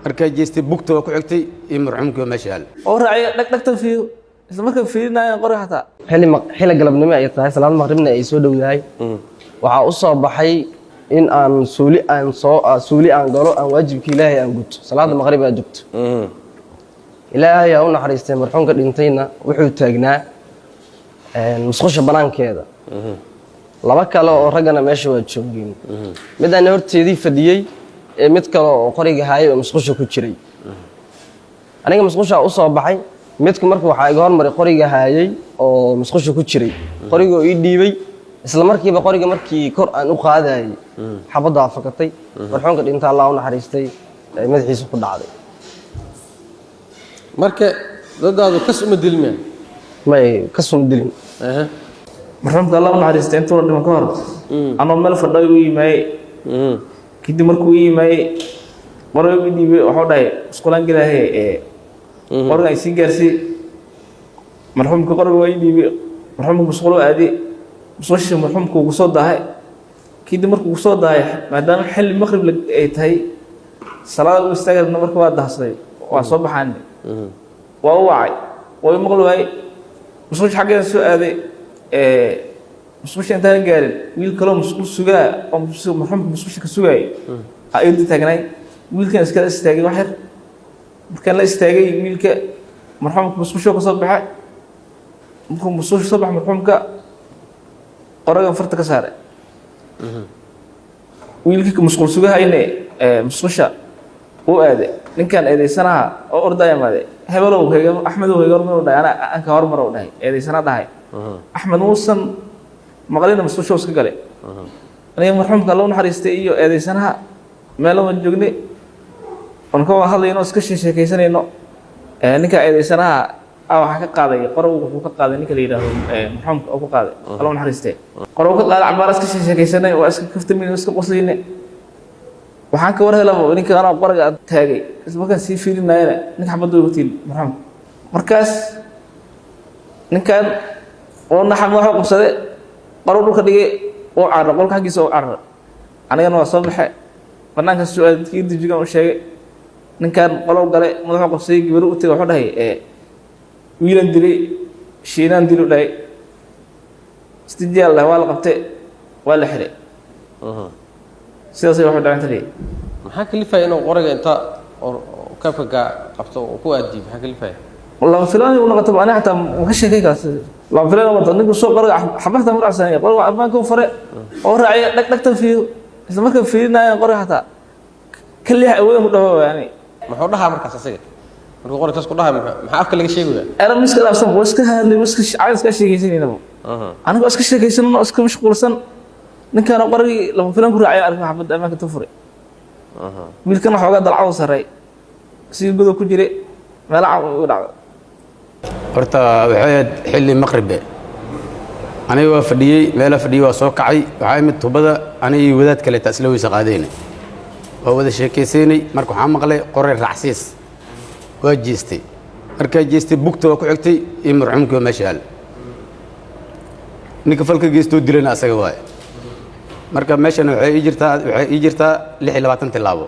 markay jeestay bugta ku xigtay iyo marxuumka meesha yaal oo raacay dhagtan fiiyo isla markaa fiirinayaan qori xataa xilli galabnimo ay tahay salaad maqribna ay soo dhowdahay waxa u soo baxay in aan suuli aan galo aan waajibka ilaahay aan guto salaada maqrib aan dugto ilaahay yaa u naxariistay marxuumka dhintayna wuxuu taagnaa musqusha banaankeeda laba kale oo ragana meesha waa joogeen mid aan horteedii fadhiyay mid kale oo qoriga haayay oo musqusha ku jiray aniga musqusha u soo baxay midku markuu waxa iga hormaray qoriga haayay oo musqusha ku jiray qoriga oo ii dhiibay isla markiiba qoriga markii kor aan u qaadayay xabada fakatay marxuumka dhinta Allah u naxariistay madaxiisa ku dhacday marka dadaadu kasuma dilmeen may kasuma dilin marxuumka Allah u naxariistay intuu la dhiman ka hor anoo meel fadhiyo u yimaay kadib markuu yimaay qoriga ii dhiibay wuxuu dhahay iskuulan galaahay qoriga ay sii gaarsi marxuumka qoriga waa ii dhiibay marxuumka musqulo aadi musqusha marxuumka ugu soo daahay kadib markuu ugu soo daahay maadaama xilli maqrib ay tahay salaada u istaagayna marka waa daahsaday waa soo baxaan waa u wacay way maqli waay musqusha xaggeeda soo aaday musqusha intaan gaarin wiil kaloo musqul sugaa oo marxuumka musqusha ka sugaay ayuu taagnay wiilkan iska istaagay wax yar markaan la istaagay wiilka marxuumka musqusha ka soo baxay markuu musqusha soo baxay marxuumka qorigan farta ka saaray wiilkii musqul sugahayne musqusha uu aaday ninkan eedeysanaha oo ordaya maaday hebelow heega axmedow heega hormar u dhahay anka hormar u dhahay eedeysana dhahay axmed muusan maqlina musqusha iska galay aniga marxuumka Allah u naxariistay iyo eedeysanaha meel aan joognay on ka hadlayno iska sheekaysanayno ninka eedeysanaha waxa ka qaaday qorow wuxuu ka qaaday ninka la yiraahdo marxuumka oo ka qaaday Allah u naxariistay qorow ka qaaday cabaar iska sheekaysanay oo iska kaftamay iska qoslayna waxaan ka warhelay ninka ana qoriga taagay ismarkaan sii fiirinayna ninka xabadu ugu tiin marxuum markaas ninkan oo naxan waxa qabsaday qorow dhulka dhigay oo carro qolka xagiisa oo carro anigana waa soo baxay banaanka su'aadkii dijigan u sheegay ninkan qolow galay madaxu qabsaday gabar u tagay wuxuu dhahay wiilan dilay shiinaan dilu dhahay istijaal waa la qabtay waa la xiray sidaas ay wuxuu dhacantay maxaa kalifay inuu qoriga inta ka faga qabto oo ku aadiib maxaa kalifay والله فلان يقول لك طبعا انا حتى ما كشي هيك لا فلان ما تنك سوق قرق حبحت مرة ثانية قرق ما كون فرق او راعي دكتن فيه اذا ما كان فينا قرق حتى كل وين هو يعني ما هو dhaha markaas asaga markuu qoriga isku dhahay maxaa afka laga sheegaya انا مش كده اصلا واسك هادلي واسك عايز كشيغيسنينا انا اسك شيغيسن اسك مشغولسن ninkan qoriga lama filan ku raacay arka xabad ama ka tufray wiilkan waxa uga dalcaw saray si gudo ku jiray meel u dhacdo horta waxay xilli maqrib aniga waa fadhiyay meel fadhiyay waa soo kacay waxa mid tubada aniga wadaad kale taasla weysa qaadeen oo wada sheekaysanay marka waxaan maqlay qori raacsiis waa jeestay markay jeestay bugta ku xigtay iyo marxuumka meesha yaal ninka falka geesto dilayna asaga waay marka meeshana waxay ii jirtaa 26 tilaabo